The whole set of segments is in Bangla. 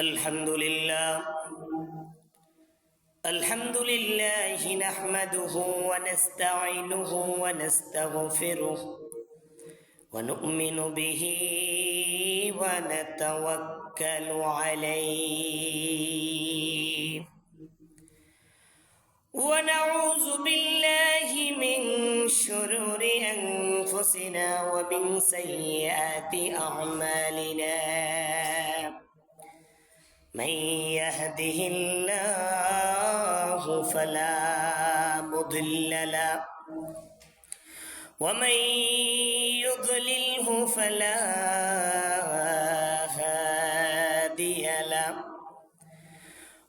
الحمد لله نحمده ونستعينه ونستغفره ونؤمن به ونتوكل عليه ونعوذ بالله من شرور أنفسنا ومن سيئات أعمالنا من يهده الله فلا مضل له ومن يضلله فلا هادي له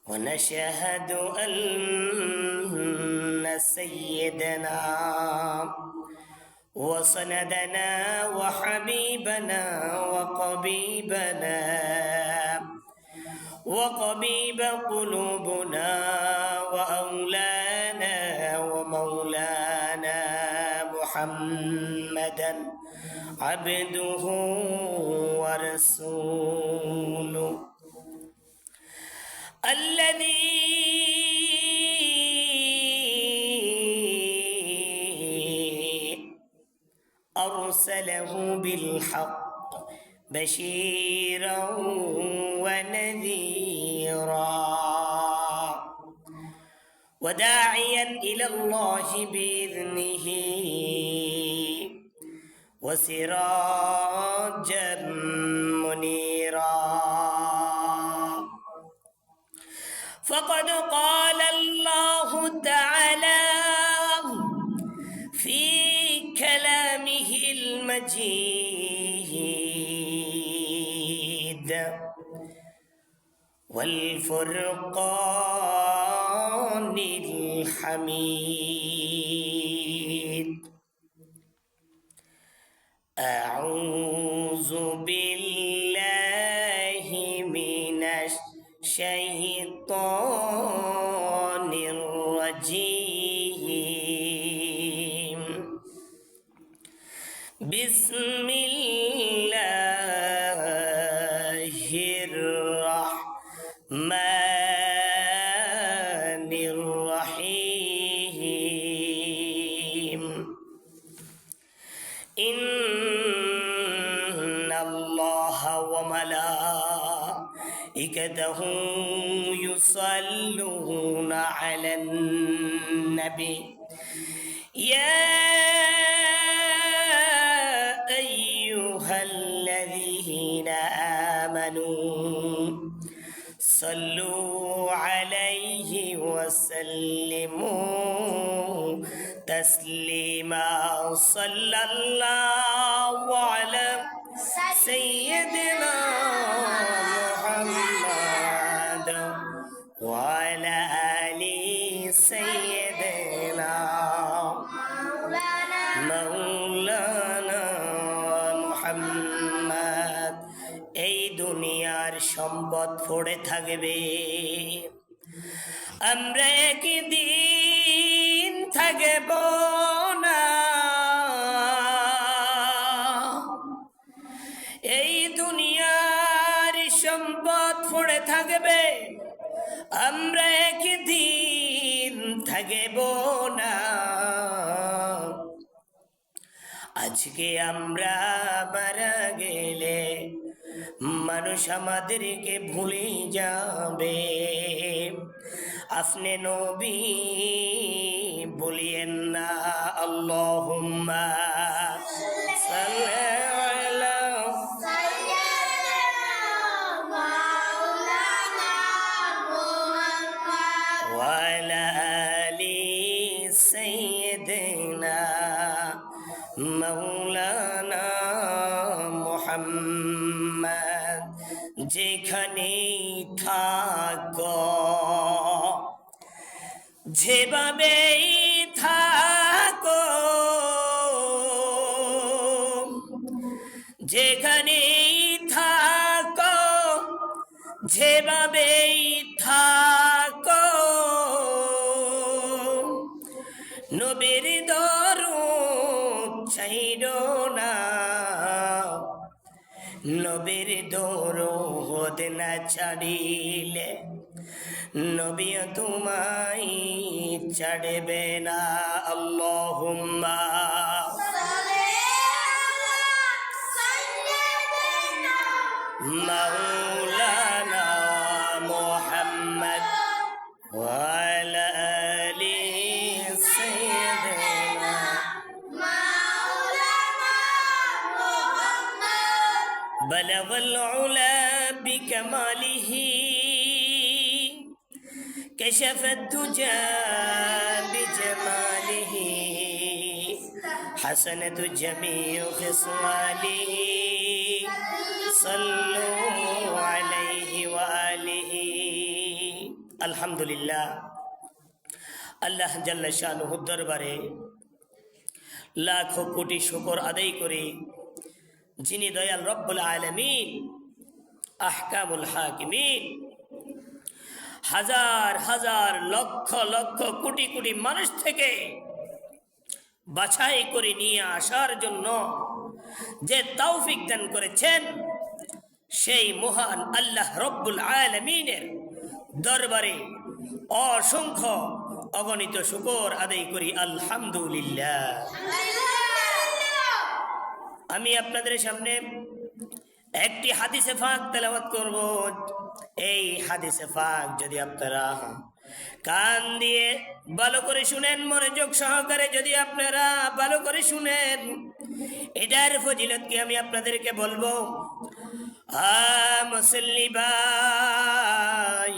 ونشهد أن سيدنا وسندنا وحبيبنا وقبيب قلوبنا وأولانا ومولانا محمدا عبده ورسوله الذي أرسله بالحق بشيرا ونذيرا وداعيا إلى الله بإذنه وسراجا منيرا فقد قال الله تعالى في كلامه المجيد والفرقان الحميد أعوذ بالله من الشيطان الرجيم بسم الله الرحمن الرحيم إن الله وملائكته يصلون على النبي يا أيها الذين آمنوا صلوا عليه وسلموا تسليما صلى الله على سيدنا محمد وعلى آل سيدنا مولانا محمد এই দুনিয়ার সম্পদ পড়ে থাকবে আমরা একদিন থাকব না এই দুনিয়ার সম্পদ পড়ে থাকবে আমরা একদিন থাকব না আজকে আমরা মারা গেলে মানুষ আমাদেরকে ভুলে যাবে আপনি নবী বলিয়েন না আল্লাহুম্মা সাল্লি আলা মাওলানা মুহাম্মদ ওয়া আলা আলি সাইয়্যিদিনা মাওলানা মুহাম্মদ যেখানে থাকো যেভাবেই থাকো যেখানেই থাকো যেভাবেই থাকো নবীর দরুদ ছাইরো না নবীর দরুদ না ছাড়িলে নবী তোমায় ছাড়বে না। আল্লাহুম্মা মাওলানা মুহাম্মদ ওয়া আলা আলি সাইয়্যিদিনা বালাগাল উলা বিকামালিহি كشف الدجى بجماله حسنت جميع خصاله صلوا عليه وآله الحمد لله আল্লাহ জাল্লা শানুহুর দরবারে লাখো কোটি শুকর আদায় করে যিনি দয়াল রব্বুল আলামিন আহকামুল হাকিমিন হাজার হাজার লক্ষ লক্ষ কোটি কোটি মানুষ থেকে বাছাই করে নিয়ে আসার জন্য যে তৌফিক দান করেছেন সেই মহান আল্লাহ রব্বুল আলামিনের দরবারে অসংখ্য অগণিত শুকর আদায় করি আলহামদুলিল্লাহ। আমি আপনাদের সামনে একটি হাদিসে পাক তেলাওয়াত করব। এই হাদিসে পাক যদি আপনারা কান দিয়ে ভালো করে শুনেন, মনোযোগ সহকারে যদি আপনারা ভালো করে শুনেন, এটার ফজিলত কি আমি আপনাদেরকে বলবো। মুসল্লি ভাই,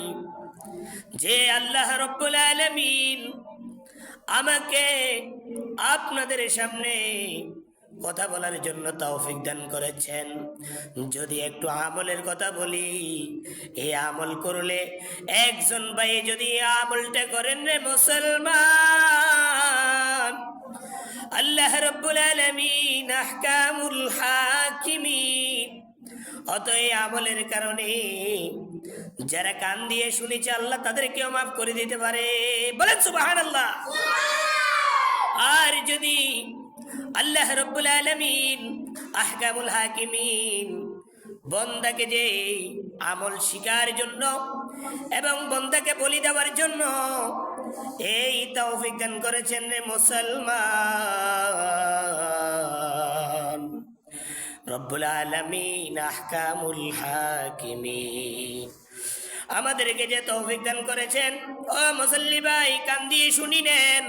যে আল্লাহ রব্বুল আলামিন আমাকে আপনাদের সামনে কথা বলার জন্য তৌফিক দান করেছেন, যদি একটু আমলের কথা বলি, এই আমল করলে একজন ভাই যদি আমলটা করেন রে মুসলমান, আল্লাহ রাব্বুল আলামিন আহকামুল হাকিমিন, অত এই আমলের কারণে যারা কান দিয়ে শুনেছে আল্লাহ তাদেরকেও মাফ করে দিতে পারে। বলেন সুবহানাল্লাহ। আর যদি আল্লাহ রাব্বুল আলামিন আহকামুল হাকিমিন বন্দাকে যে আমল শিকার জন্য এবং বন্দাকে বলি দেওয়ার জন্য এই তৌফিক দান করেছেন রে মুসলমান, রব্বুল আলামিন আহকামুল হাকিমিন আমাদেরকে যে তৌফিক দান করেছেন, ও মুসল্লি ভাই কান দিয়ে শুনি নেন।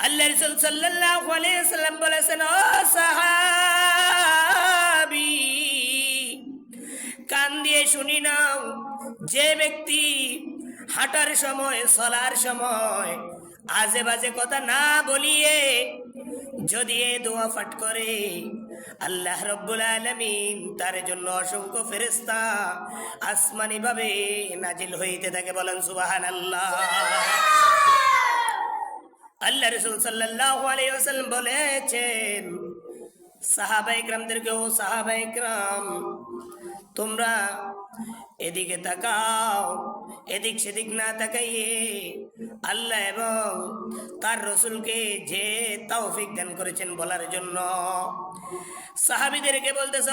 আল্লাহ রাসূল সাল্লাল্লাহু আলাইহি ওয়াসাল্লাম বলেছেন, ও সাহাবী কান দিয়ে শুনি নাও, যে ব্যক্তি হাঁটার সময় চলার সময় আজে বাজে কথা না বলিয়ে যদি এই দোয়া পাঠ করে, আল্লাহ রব্বুল আলামিন তার জন্য অসংখ্য ফেরেশতা আসমানি ভাবে নাজিল হইতে থাকে। বলেন সুবহানাল্লাহ। আল্লাহ রাসূল সাল্লাল্লাহু আলাইহি ওয়াসাল্লাম বলেছেন সাহাবায়ে কিরামদেরকে, ও সাহাবায়ে কিরাম তোমরা এদিকে তাকাও, এদিক সেদিক না তাকাইয়ে আল্লাহ এবং তার রসুলকে যে তৌফিক দান করেছেন বলার জন্য সাহাবীদেরকে বলতেছ,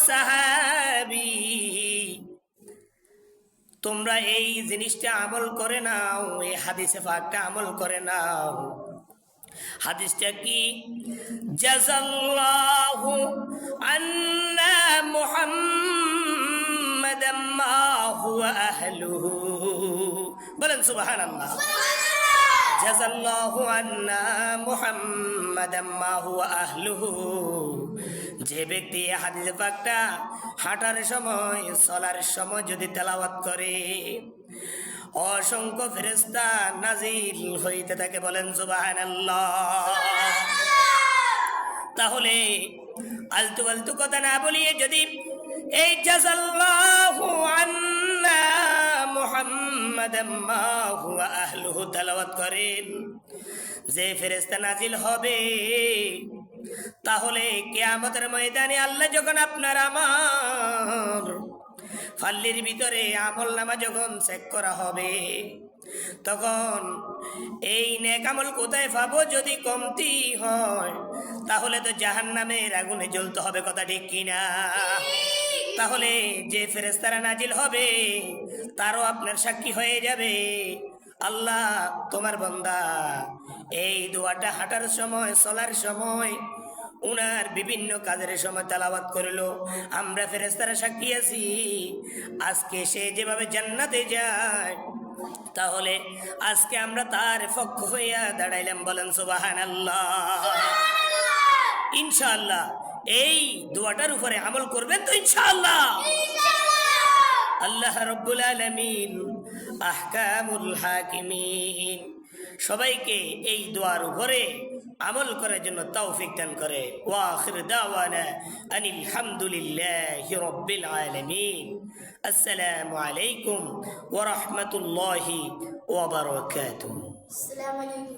সাহাবী তোমরা এই জিনিসটা আমল করে নাও, এই হাদিসে পাকটা আমল করে নাও। হাদিসটা কি? জাযাল্লাহু আন্না মুহাম্মাদাম মা হুয়া আহলুহু। বলেন সুবহানাল্লাহ। জাযাল্লাহু আন্না মুহাম্মাদাম মা হুয়া আহলুহু। যে ব্যক্তি হাদিস পাকটা হাঁটার সময় চলার সময় যদি তেলাওয়াত করে, অসংখ্য ফেরেশতা নাজিল হইতে থাকে। বলেন সুবহানাল্লাহ। তাহলে আলতু ফালতু কথা না বলিয়ে যদি এই জাযাল্লাহু আন্না মুহাম্মাদাম মা হুয়া আহলুহু তেলাওয়াত করেন, যে ফেরেশতা নাজিল হবে, তাহলে কিয়ামতের ময়দানে আল্লাহ যখন আপনার আমার ফাল্লির ভিতরে আমল নামা যখন চেক করা হবে, তখন এই নেক আমল কোথায় পাবো? যদি কমতি হয় তাহলে তো জাহান্নামের আগুনে জ্বলতে হবে। কথা ঠিক কিনা? তাহলে যে ফেরেশতারা নাজিল হবে তারও আপনার সাক্ষী হয়ে যাবে। আল্লাহ তোমার বান্দা এই দোয়াটা হাঁটার সময়, চলার সময়, উনার বিভিন্ন কাজের সময় তেলাওয়াত করলো, আমরা ফেরেশতারা সাক্ষী আছি। আজকে সে যেভাবে জান্নাতে যায়, তাহলে আজকে আমরা তার পক্ষ হইয়া দাঁড়াইলাম। বলেন সুবহানাল্লাহ। ইনশাআল্লাহ এই দোয়াটার উপরে আমল করবেন তো ইনশাআল্লাহ। আল্লাহ রাব্বুল আলামিন আহকামুল হাকিমিন সবাইকে এই দোয়ার উপরে আমল করার জন্য তৌফিক দান করে। ওয়া আখির দাওয়ানা আনিল হামদুলিল্লাহি রাব্বিল আলামিন। আসসালামু আলাইকুম ওয়া রাহমাতুল্লাহি ওয়া বারাকাতুহু।